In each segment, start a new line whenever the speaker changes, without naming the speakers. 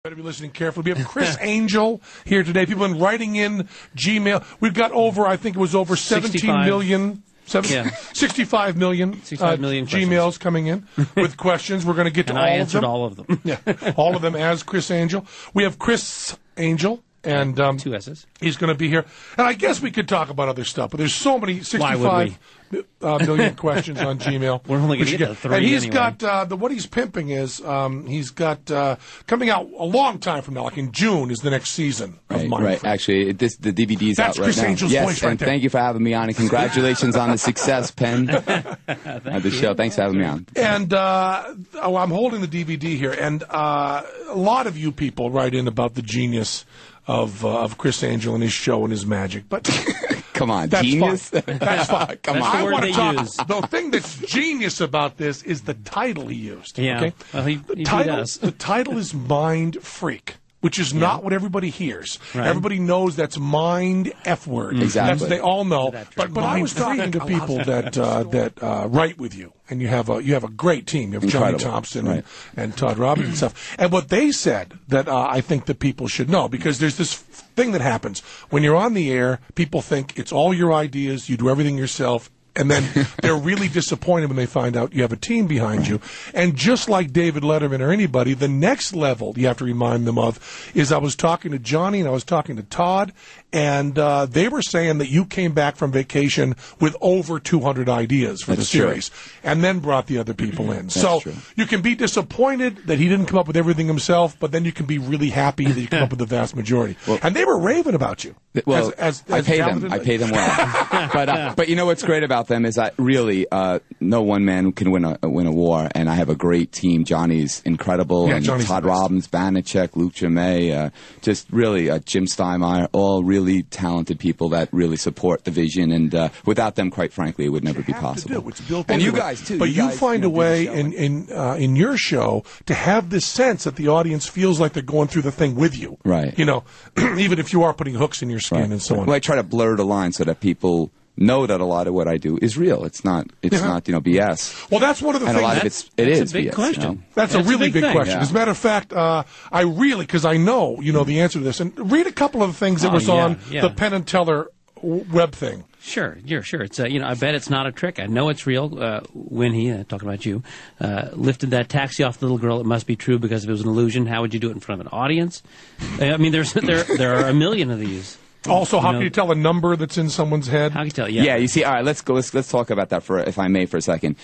Better be listening carefully. We have Criss Angel here today. People have been writing in Gmail. We've got over, I think it was over 65 million Gmails coming in with questions. We're going to get to all of them.
I answered all of them.
Yeah, all of them as Criss Angel. We have Criss Angel. And
two S's.
He's going to be here. And I guess we could talk about other stuff, but there's so many, 65 million questions on Gmail.
We're only going to get to 3
And he's
anyway.
got, what he's pimping is, he's got, coming out a long time from now, like in June is the next season of Mind
Right,
Freak.
Actually, the DVD's
That's
out right
Criss
now.
Angel's
yes,
voice right
and
there.
thank you for having me on, and congratulations on the success, Penn, of the show. Thanks for having me on.
And I'm holding the DVD here, and a lot of you people write in about the genius of Criss Angel and his show and his magic, but
come on,
that's
genius.
Fine. That's fine.
Come
that's
on,
the word
I want to talk.
use.
The thing that's genius about this is the title he used.
Yeah,
okay?
well, he does.
The title is Mind Freak, which is not what everybody hears.
Right.
Everybody knows that's mind F word.
Exactly.
They all know. But I was
Mind
talking to people that write with you, and you have a great team. You have
Incredible.
Johnny Thompson
Right.
and Todd Robbins and stuff. And what they said that I think that people should know, because there's this thing that happens when you're on the air. People think it's all your ideas. You do everything yourself. And then they're really disappointed when they find out you have a team behind you. And just like David Letterman or anybody, the next level you have to remind them of is I was talking to Johnny and I was talking to Todd, and they were saying that you came back from vacation with over 200 ideas for the series and then brought the other people in. So you can be disappointed that he didn't come up with everything himself, but then you can be really happy that you come up with the vast majority. And they were raving about you.
Well,
as
I pay them. I pay them well. But you know what's great about them is that really no one man can win a war, and I have a great team. Johnny's incredible, and
Johnny's
Todd Robbins, Banachek, Luke Jermay, just really Jim Steinmeier, all really talented people that really support the vision. And without them, quite frankly, it would never be possible.
It's built
and
into
you
it.
guys too.
But you
guys,
find a
do the
way
show.
in your show to have this sense that the audience feels like they're going through the thing with you.
Right.
You know, even if you are putting hooks in your skin and so on.
Well, I try to blur the line so that people know that a lot of what I do is real. It's not BS.
Well, that's one of the
And
things.
a lot of it is
a big
BS,
question.
you know?
That's a really big
thing.
question.
Yeah.
As a matter of fact, I really, because I know the answer to this, and read a couple of the things that was on the Penn and Teller web thing.
Sure. It's I bet it's not a trick. I know it's real. When he talking about you lifted that taxi off the little girl, it must be true because if it was an illusion, how would you do it in front of an audience? I mean, there are a million of these.
Also, how can you tell a number that's in someone's head?
How can you tell?
Yeah, you see, all right, let's talk about that if I may, for a second.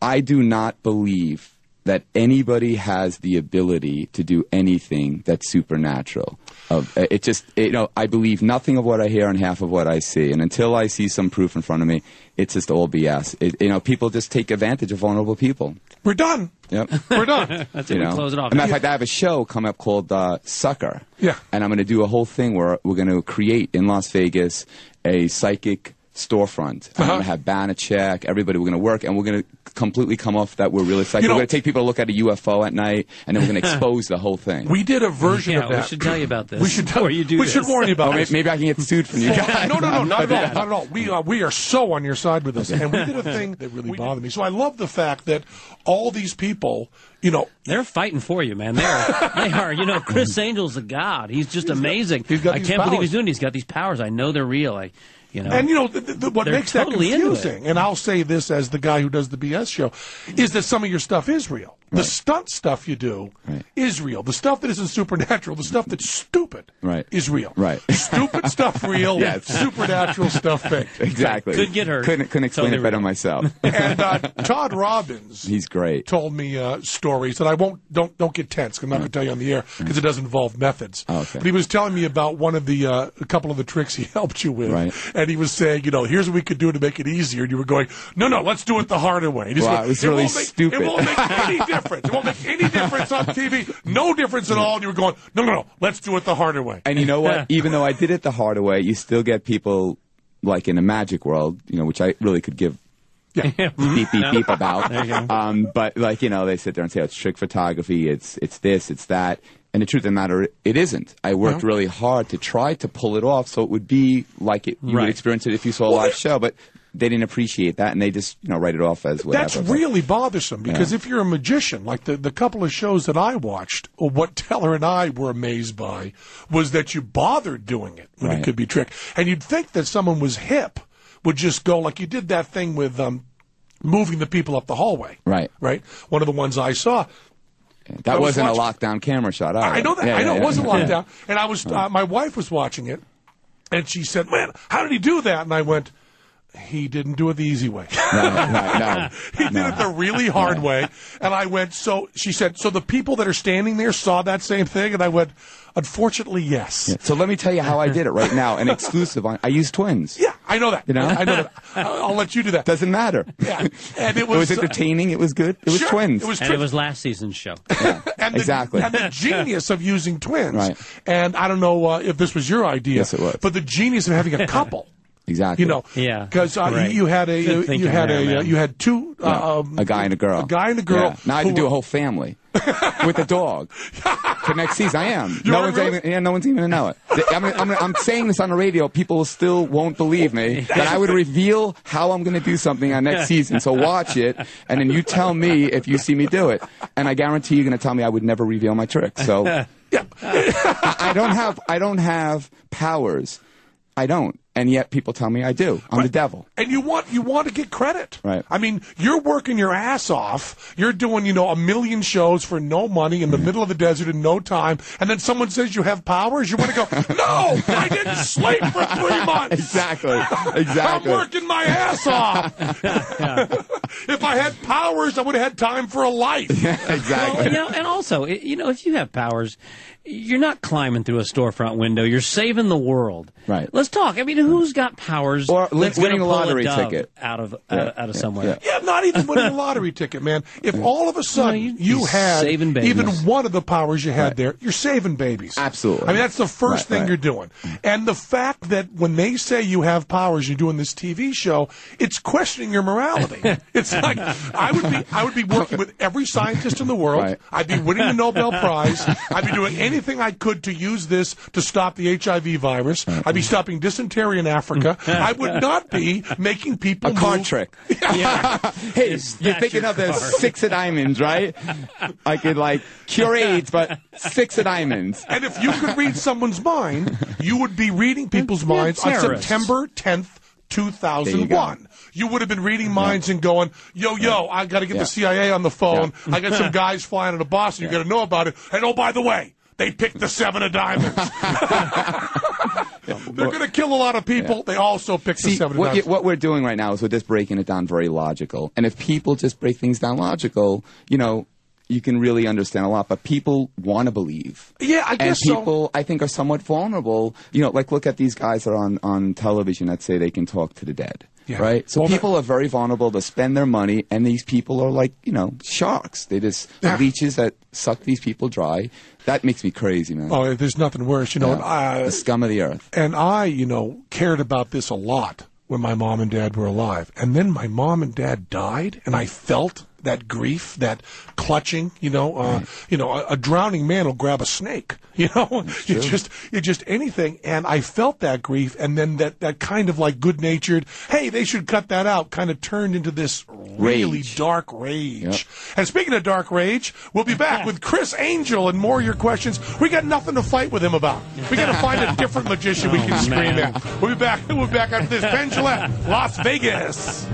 I do not believe that anybody has the ability to do anything that's supernatural. I believe nothing of what I hear and half of what I see. And until I see some proof in front of me, it's just all BS. People just take advantage of vulnerable people.
We're done.
Yep.
We're done.
That's it. We close it off.
As a matter of fact, I have a show come up called Sucker.
Yeah.
And I'm going to do a whole thing where we're going to create in Las Vegas a psychic storefront. I'm going to have Banachek, everybody. We're going to work, and we're going to completely come off that we're really psychic. We're going to take people to look at a UFO at night, and then we're going to expose the whole thing.
We did a version of that.
We should tell you about this.
We should
before you do
We
this.
should warn you about this.
Maybe I can get sued from you guys.
No, not at all. We are so on your side with this. And we did a thing that really bothered me. So I love the fact that all these people,
they're fighting for you, man. They are. Criss Angel's a god. He's just amazing.
got
I
these
can't believe
powers.
he's doing it. He's got these powers. I know they're real.
And what
they're
makes
totally
that
into
confusing, and I'll say this as the guy who does the BS show, is that some of your stuff is real. The stunt stuff you do is real. The stuff that isn't supernatural, the stuff that's stupid, is real.
Right.
Stupid stuff real, supernatural stuff fake.
Exactly.
Could get hurt.
Couldn't explain it better myself.
And Todd Robbins,
he's great,
told me stories that I don't get tense. 'Cause I'm not going to tell you on the air because it does involve methods.
Okay.
But he was telling me about one of a couple of the tricks he helped you with, and he was saying, here's what we could do to make it easier. And you were going, no, let's do it the harder way.
Wow, it was really stupid.
It won't make any difference. It won't make any difference on TV. No difference at all. And you were going, no, let's do it the harder way.
And you know what? Even though I did it the harder way, you still get people like in a magic world, which I really could give beep about.
There you go.
But they sit there and say, it's trick photography, it's this, it's that. And the truth of the matter, it isn't. I worked really hard to try to pull it off so it would be like you would experience it if you saw a live show. But they didn't appreciate that, and they just write it off as whatever.
That's really bothersome, because if you're a magician, like the couple of shows that I watched, what Teller and I were amazed by was that you bothered doing it when it could be trick. And you'd think that someone was hip, would just go, like you did that thing with moving the people up the hallway. Right. One of the ones I saw.
That wasn't a lockdown camera shot.
I know that. I know it wasn't locked down. And I was, my wife was watching it, and she said, "Man, how did he do that?" And I went, "He didn't do it the easy way.
No.
He did it the really hard way." And I went, she said, "So the people that are standing there saw that same thing?" And I went, "Unfortunately, yes."
Yeah. So let me tell you how I did it right now, an exclusive. I use twins.
Yeah, I know that. I know that. I'll let you do that.
Doesn't matter.
Yeah. And
it was entertaining. It was good. It was twins.
It was last season's show.
Yeah, exactly.
And the genius of using twins. Right. And I don't know if this was your idea.
Yes, it was.
But the genius of having a couple.
Exactly.
Because you had two
a guy and a girl. Yeah. Now I had to do a whole family with a dog for next season. I am. No one's even gonna know it. I'm saying this on the radio. People still won't believe me that I would reveal how I'm going to do something on next season. So watch it, and then you tell me if you see me do it. And I guarantee you're going to tell me I would never reveal my trick. So I don't have powers. I don't. And yet people tell me I do. I'm the devil.
And you want to get credit.
Right.
I mean, you're working your ass off. You're doing, a million shows for no money in the middle of the desert in no time. And then someone says you have powers. You want to go, "No, I didn't sleep for 3 months."
Exactly.
I'm working my ass off. If I had powers, I would have had time for a life.
Yeah, exactly.
Well, and also, if you have powers, you're not climbing through a storefront window. You're saving the world.
Right.
Let's talk. I mean, who's got powers?
Or winning a lottery ticket
out of somewhere.
Yeah, not even winning a lottery ticket, man. If all of a sudden you had even one of the powers you had there, you're saving babies.
Absolutely.
I mean, that's the first thing you're doing. And the fact that when they say you have powers, you're doing this TV show, it's questioning your morality. It's like I would be working with every scientist in the world.
Right.
I'd be winning the Nobel Prize. I'd be doing anything I could to use this to stop the HIV virus. I'd be stopping dysentery in Africa. I would not be making people
a card trick.
Yeah.
Hey, you're thinking of the 6 of diamonds, right? I could cure AIDS, but 6 of diamonds.
And if you could read someone's mind, you would be reading people's minds on September 10th, 2001. You would have been reading minds and going, yo, I got to get the CIA on the phone. I got some guys flying into Boston. You got to know about it. And oh, by the way, they picked the 7 of diamonds. They're going to kill a lot of people. Yeah. They also picked the 7 of diamonds.
What we're doing right now is we're just breaking it down very logical. And if people just break things down logical, you can really understand a lot. But people want to believe.
Yeah, I guess so.
And people, I think, are somewhat vulnerable. Look at these guys that are on television that say they can talk to the dead. Yeah. Right? So people are very vulnerable to spend their money, and these people are like, sharks. They just leeches that suck these people dry. That makes me crazy, man.
Oh, there's nothing worse.
The scum of the earth.
And I, cared about this a lot when my mom and dad were alive. And then my mom and dad died, and I felt that grief, that clutching, a drowning man will grab a snake, just anything. And I felt that grief, and then that kind of good-natured, hey, they should cut that out, kind of turned into this really dark rage. Yep. And speaking of dark rage, we'll be back with Criss Angel and more of your questions. We got nothing to fight with him about. We got to find a different magician we can scream at. We'll be back after this. Penn Jillette, Las Vegas.